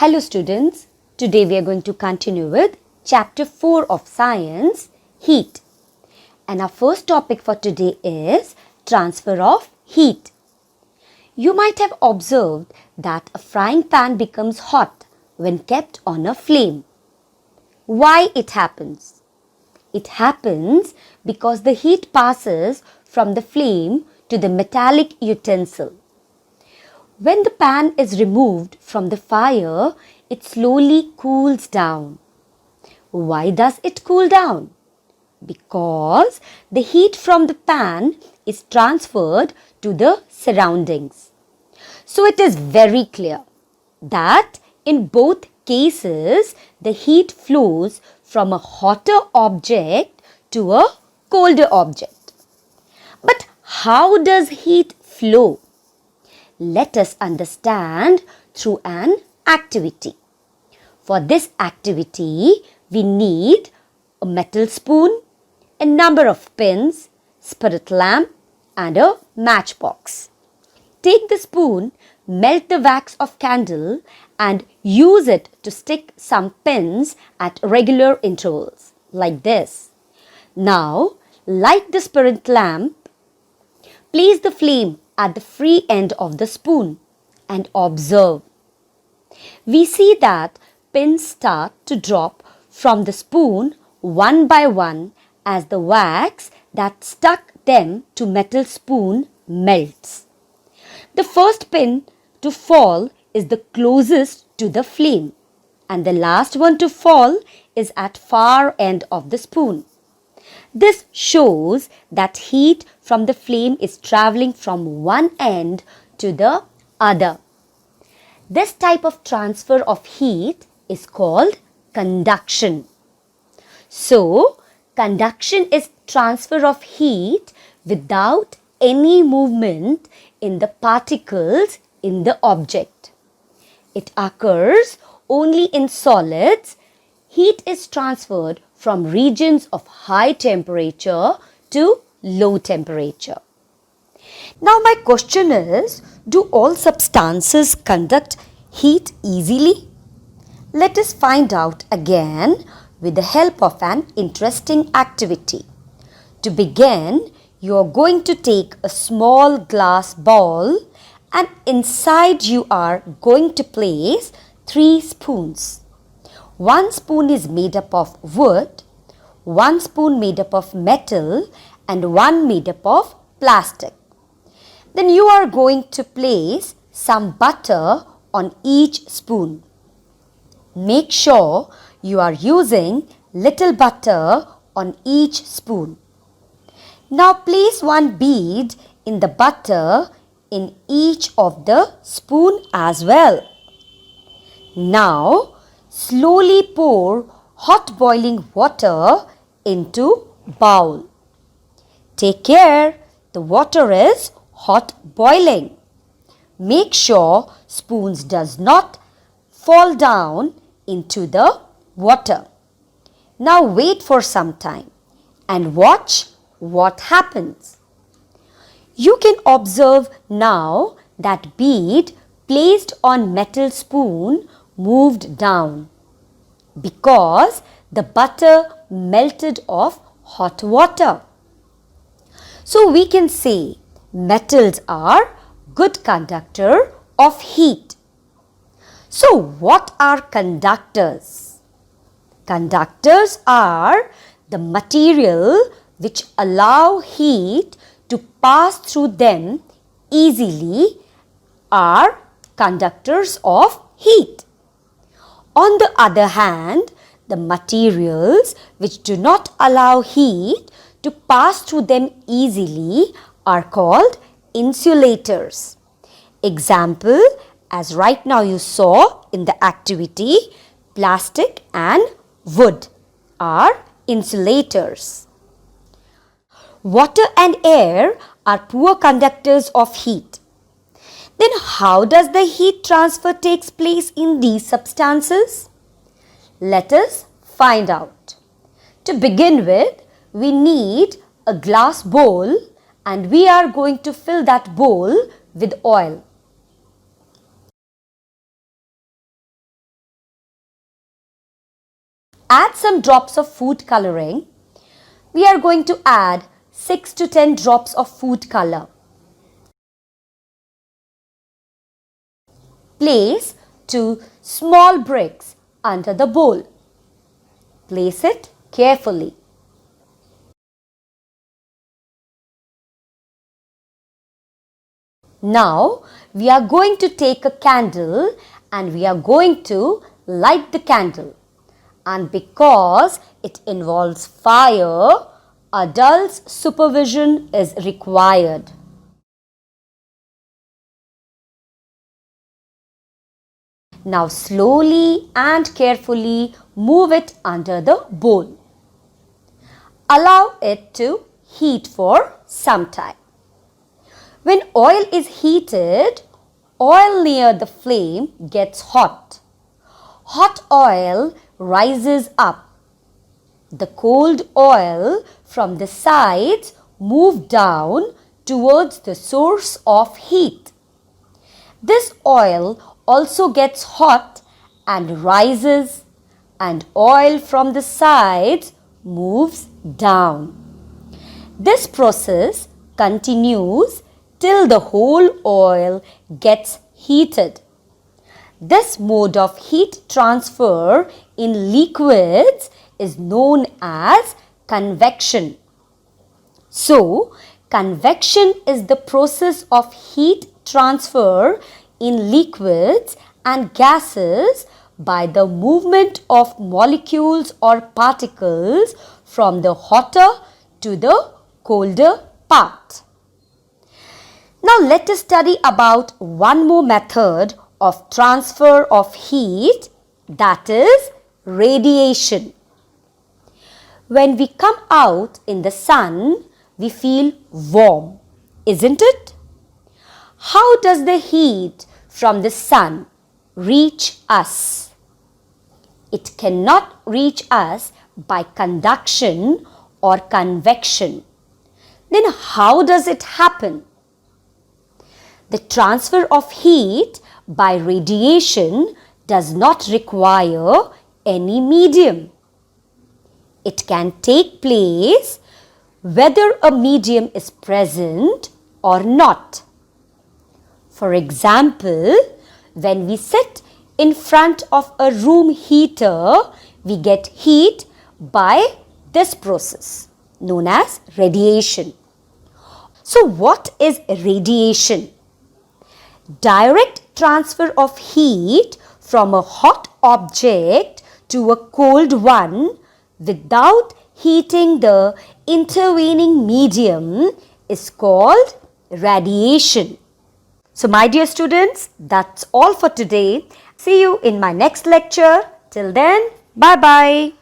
Hello students, today we are going to continue with chapter 4 of science, heat. And our first topic for today is transfer of heat. You might have observed that a frying pan becomes hot when kept on a flame. Why it happens? It happens because the heat passes from the flame to the metallic utensil. When the pan is removed from the fire, it slowly cools down. Why does it cool down? Because the heat from the pan is transferred to the surroundings. So it is very clear that in both cases, the heat flows from a hotter object to a colder object. But how does heat flow? Let us understand through an activity. For this activity, we need a metal spoon, a number of pins, spirit lamp and a matchbox. Take the spoon, melt the wax of candle and use it to stick some pins at regular intervals like this. Now, light the spirit lamp. Place the flame at the free end of the spoon and observe. We see that pins start to drop from the spoon one by one as the wax that stuck them to metal spoon melts. The first pin to fall is the closest to the flame and the last one to fall is at far end of the spoon. This shows that heat from the flame is traveling from one end to the other. This type of transfer of heat is called conduction. So, conduction is transfer of heat without any movement in the particles in the object. It occurs only in solids. Heat is transferred from regions of high temperature to low temperature. Now my question is, do all substances conduct heat easily? Let us find out again with the help of an interesting activity. To begin, you are going to take a small glass bowl and inside you are going to place 3 spoons. 1 spoon is made up of wood, 1 spoon made up of metal and 1 made up of plastic. Then you are going to place some butter on each spoon. Make sure you are using little butter on each spoon. Now place 1 bead in the butter in each of the spoon as well. Now slowly pour hot boiling water into bowl. Take care, the water is hot boiling. Make sure spoons does not fall down into the water. Now wait for some time and watch what happens. You can observe now that bead placed on metal spoon moved down because the butter melted off hot water. So we can say metals are good conductor of heat. So what are conductors? Conductors are the material which allow heat to pass through them easily are conductors of heat. On the other hand, the materials which do not allow heat to pass through them easily are called insulators. Example, as right now you saw in the activity, plastic and wood are insulators. Water and air are poor conductors of heat. Then how does the heat transfer takes place in these substances? Let us find out. To begin with, we need a glass bowl and we are going to fill that bowl with oil. add some drops of food coloring, we are going to add 6 to 10 drops of food color. Place 2 small bricks under the bowl. Place it carefully. Now we are going to take a candle and we are going to light the candle. And because it involves fire, adults' supervision is required. Now slowly and carefully move it under the bowl. Allow it to heat for some time. When oil is heated, oil near the flame gets hot. Hot oil rises up. The cold oil from the sides move down towards the source of heat. This oil also gets hot and rises, and oil from the sides moves down. This process continues till the whole oil gets heated. This mode of heat transfer in liquids is known as convection. So, convection is the process of heat transfer in liquids and gases by the movement of molecules or particles from the hotter to the colder part. Now let us study about one more method of transfer of heat, that is radiation. When we come out in the sun, we feel warm, isn't it? How does the heat from the sun reach us? It cannot reach us by conduction or convection. Then how does it happen? The transfer of heat by radiation does not require any medium. It can take place whether a medium is present or not. For example, when we sit in front of a room heater, we get heat by this process known as radiation. So what is radiation? Direct transfer of heat from a hot object to a cold one without heating the intervening medium is called radiation. So my dear students, that's all for today. See you in my next lecture. Till then, bye-bye.